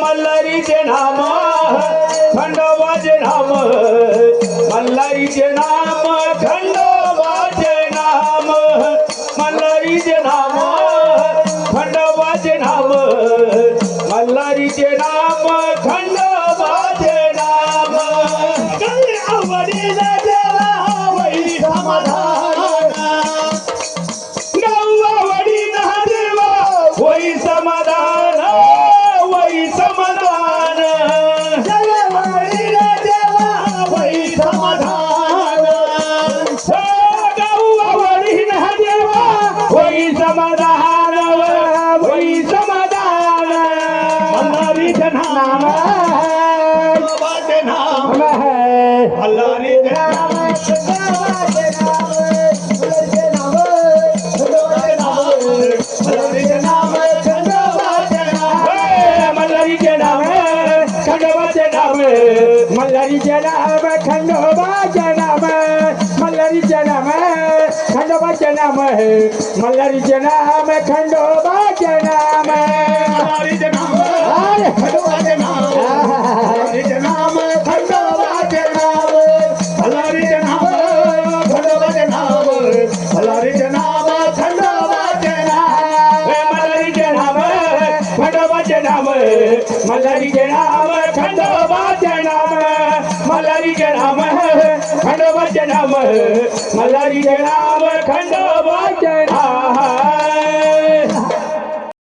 मल्हारीचे नाम खंडोबाचे नाम मल्हारीचे नाम खंडोबाचे नाम मल्हारीचे नाम खंडोबाचे नाम मल्हारीचे नाम खंडोबाचे नाम काही आवडीला देवा वै समाधान गावावडीला देवा वै समाधान वै समाधान गावावडीला देवा वै समाधान गावावडीला देवा वै समाधान वै समाधान मल्हारीचे नाम खंडोबाचे नाम मल्हारीचे नाम मल्हारीचे नाम खंडोबाचे नाम मल्हारीचे नाम खंडोबाचे नाम मल्हारीचे नाम खंडोबाचे नाम मल्हारीचे नाम खंडोबाचे नाम मल्हारीचे नाम खंडोबाचे नाम मल्हारीचे नाम खंडोबाचे नाम मल्हारीचे नाम खंडोबाचे नाम मल्हारीचे नाम खंडोबाचे नाम मल्हारीचे नाम खंडोबाचे नाम मल्हारीचे नाम खंडोबाचे नाम मल्हारीचे नाम खंडोबाचे नाम मल्हारीचे नाम खंडोबाचे नाम मल्हारीचे नाम खंडोबाचे नाम